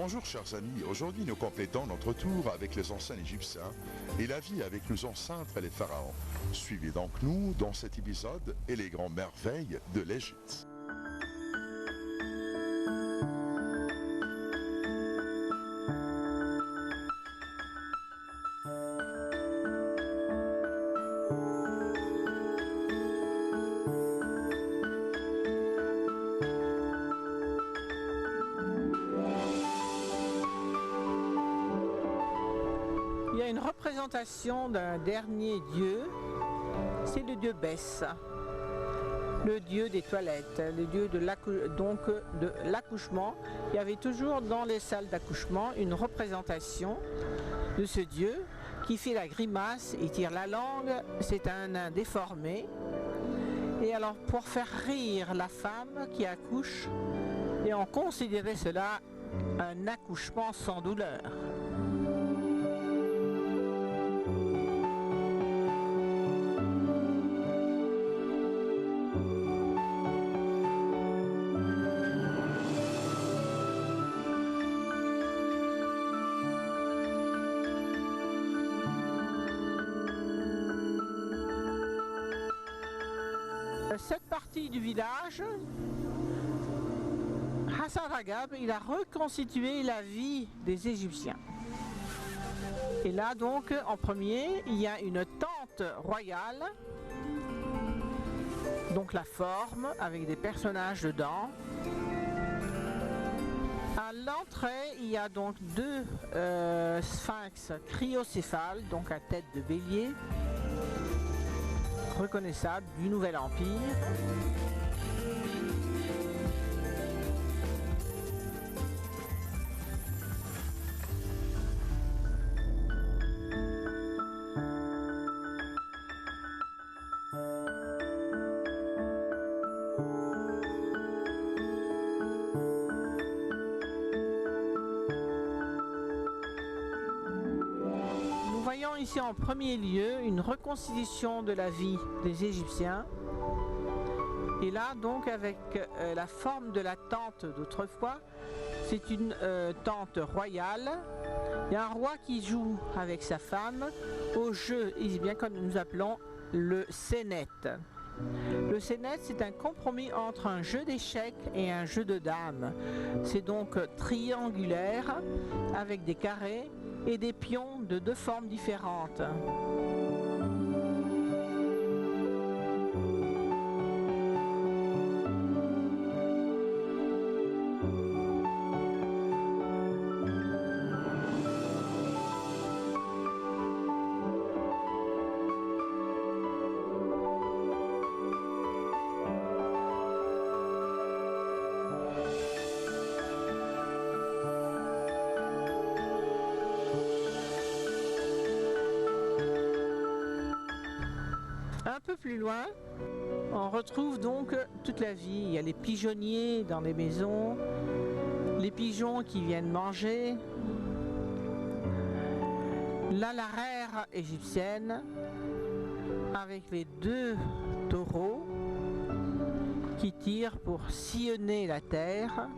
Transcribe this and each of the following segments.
Bonjour chers amis, aujourd'hui nous complétons notre tour avec les anciens égyptiens et la vie avec nos ancêtres et les pharaons. Suivez donc nous dans cet épisode et les grandes merveilles de l'Égypte. Il y a une représentation d'un dernier dieu, c'est le dieu Bès, le dieu des toilettes, le dieu de l'accouchement. Il y avait toujours dans les salles d'accouchement une représentation de ce dieu qui fait la grimace, il tire la langue, c'est un nain déformé. Et alors pour faire rire la femme qui accouche, et on considérait cela un accouchement sans douleur. Cette partie du village, Hasaragab, il a reconstitué la vie des Égyptiens. Et là donc, en premier, il y a une tente royale, donc la forme avec des personnages dedans. À l'entrée, il y a donc deux sphinx cryocéphales, donc à tête de bélier, reconnaissable du Nouvel Empire. Nous voyons ici en premier lieu une reconstitution de la vie des Égyptiens. Et là donc avec la forme de la tente d'autrefois, c'est une tente royale. Il y a un roi qui joue avec sa femme au jeu, bien comme nous appelons le sénet. Le sénet, c'est un compromis entre un jeu d'échecs et un jeu de dames. C'est donc triangulaire avec des carrés et des pions de deux formes différentes. Un peu plus loin, on retrouve donc toute la vie. Il y a les pigeonniers dans les maisons, les pigeons qui viennent manger, la larrère égyptienne avec les deux taureaux qui tirent pour sillonner la terre.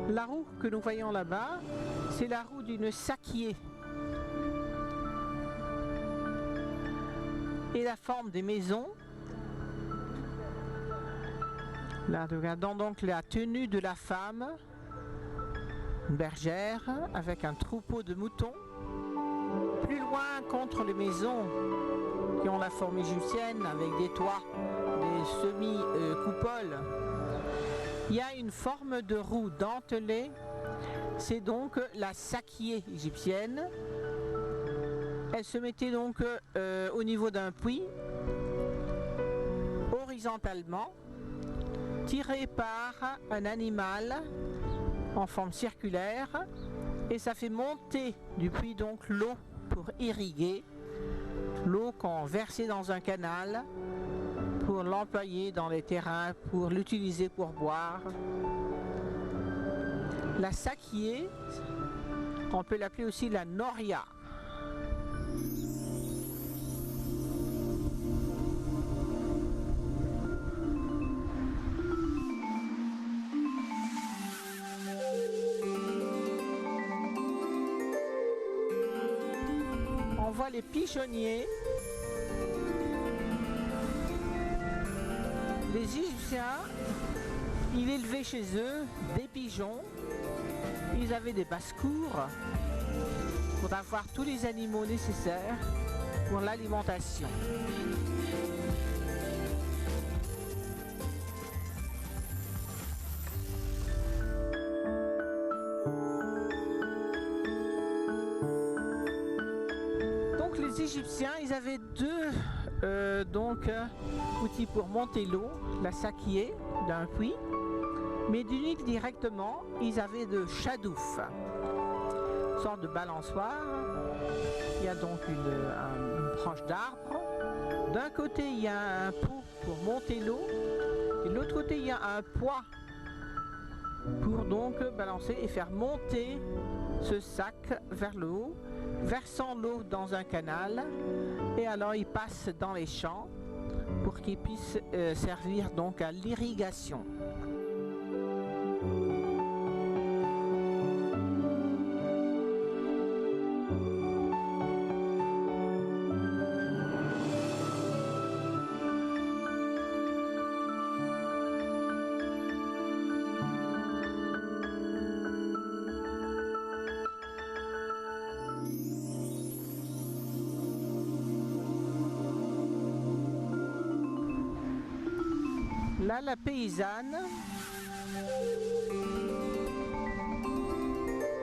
La roue que nous voyons là-bas, c'est la roue d'une sakié. Et la forme des maisons. Là, regardons donc la tenue de la femme, une bergère avec un troupeau de moutons. Plus loin, contre les maisons qui ont la forme égyptienne avec des toits, des semi-coupoles, il y a une forme de roue dentelée. C'est donc la sakié égyptienne. Elle se mettait donc au niveau d'un puits, horizontalement, tiré par un animal en forme circulaire, et ça fait monter du puits donc l'eau pour irriguer, l'eau qu'on versait dans un canal pour l'employer dans les terrains, pour l'utiliser pour boire. La sakié, on peut l'appeler aussi la noria. voit les pigeonniers. Les Égyptiens, ils élevaient chez eux des pigeons. Ils avaient des basses-cours pour avoir tous les animaux nécessaires pour l'alimentation. Donc les Égyptiens, ils avaient deux outils pour monter l'eau, la sakié d'un puits, mais d'une île directement, ils avaient de chadouf, une sorte de balançoire. Il y a donc une branche d'arbre. D'un côté, il y a un pot pour monter l'eau, et de l'autre côté, il y a un poids pour donc balancer et faire monter ce sac vers le haut, versant l'eau dans un canal, et alors il passe dans les champs pour qu'il puisse servir donc à l'irrigation. Là, la paysanne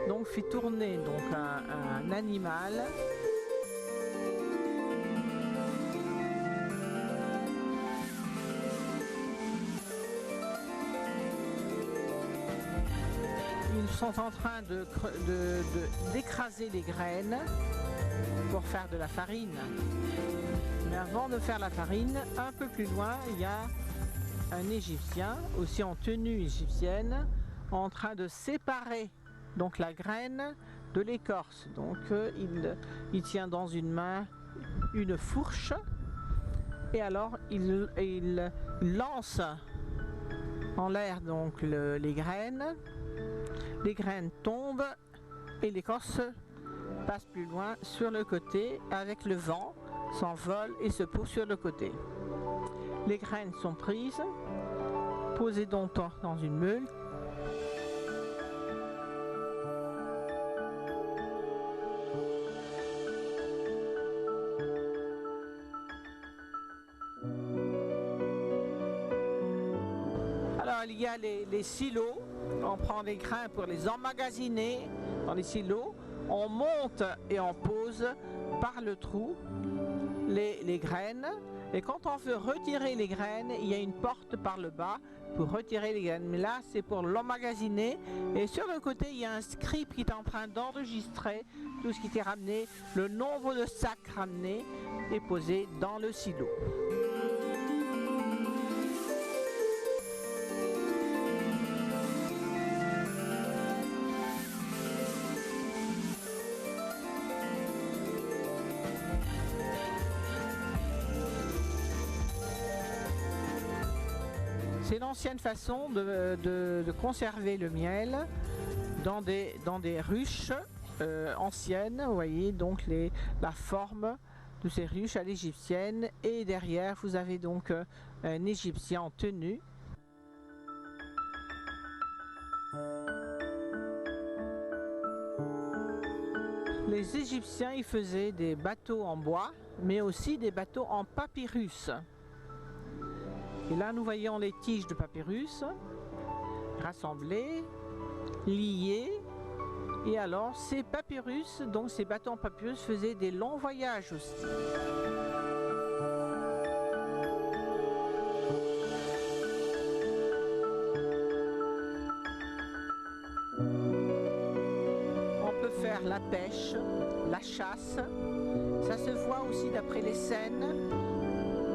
donc fait tourner donc un animal. Ils sont en train d'écraser les graines pour faire de la farine. Mais avant de faire la farine, un peu plus loin, il y a un Égyptien, aussi en tenue égyptienne, en train de séparer donc la graine de l'écorce. Donc il tient dans une main une fourche et alors il lance en l'air donc les graines. Les graines tombent et l'écorce passe plus loin sur le côté avec le vent, s'envole et se pose sur le côté. Les graines sont prises, posées donc dans une meule. Alors il y a les silos, on prend les grains pour les emmagasiner dans les silos, on monte et on pose par le trou les graines. Et quand on veut retirer les graines, il y a une porte par le bas pour retirer les graines. Mais là, c'est pour l'emmagasiner. Et sur le côté, il y a un script qui est en train d'enregistrer tout ce qui était ramené, le nombre de sacs ramenés et posés dans le silo. C'est l'ancienne façon de conserver le miel dans des ruches anciennes. Vous voyez donc la forme de ces ruches à l'égyptienne. Et derrière, vous avez donc un Égyptien en tenue. Les Égyptiens, ils faisaient des bateaux en bois, mais aussi des bateaux en papyrus. Et là, nous voyons les tiges de papyrus rassemblées, liées. Et alors, ces papyrus, donc ces bateaux en papyrus, faisaient des longs voyages aussi. On peut faire la pêche, la chasse. Ça se voit aussi d'après les scènes.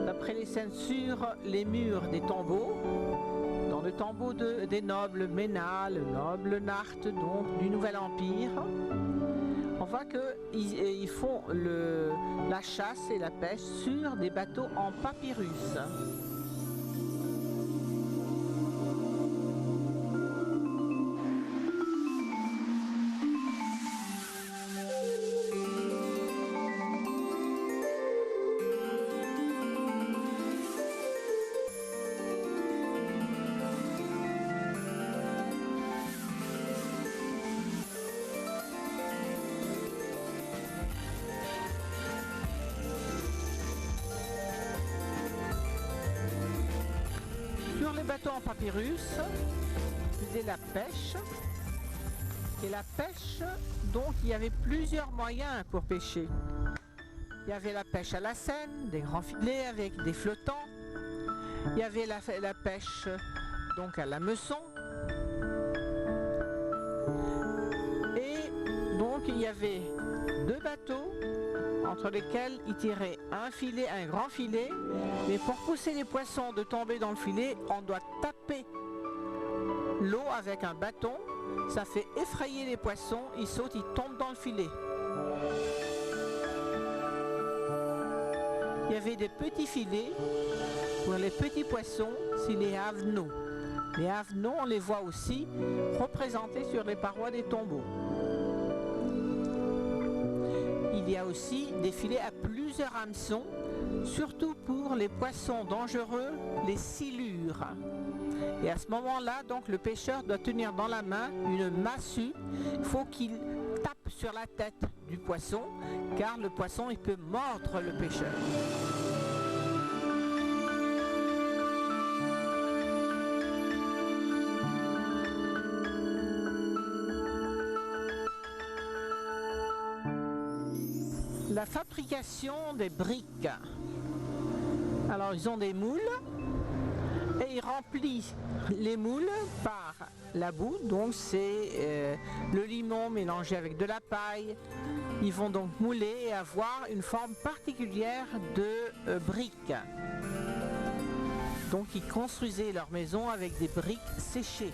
D'après les scènes sur les murs des tombeaux, dans le tombeau des nobles Ména, le noble Narth, donc du Nouvel Empire, on voit qu'ils font la chasse et la pêche sur des bateaux en papyrus. bateau en papyrus, faisaient la pêche. Et la pêche, donc il y avait plusieurs moyens pour pêcher. Il y avait la pêche à la seine, des grands filets avec des flottants. Il y avait la pêche donc à la meçon. Et donc il y avait deux bateaux entre lesquels ils tiraient un filet, un grand filet. Mais pour pousser les poissons de tomber dans le filet, on doit taper l'eau avec un bâton. Ça fait effrayer les poissons, ils sautent, ils tombent dans le filet. Il y avait des petits filets pour les petits poissons, c'est les havenaux. Les havenaux, on les voit aussi représentés sur les parois des tombeaux. Il y a aussi des filets à plusieurs hameçons, surtout pour les poissons dangereux, les silures. Et à ce moment-là, donc, le pêcheur doit tenir dans la main une massue. Il faut qu'il tape sur la tête du poisson, car le poisson, il peut mordre le pêcheur. La fabrication des briques. Alors, ils ont des moules. Et il remplit les moules par la boue, donc c'est le limon mélangé avec de la paille. Ils vont donc mouler et avoir une forme particulière de briques. Donc ils construisaient leur maison avec des briques séchées.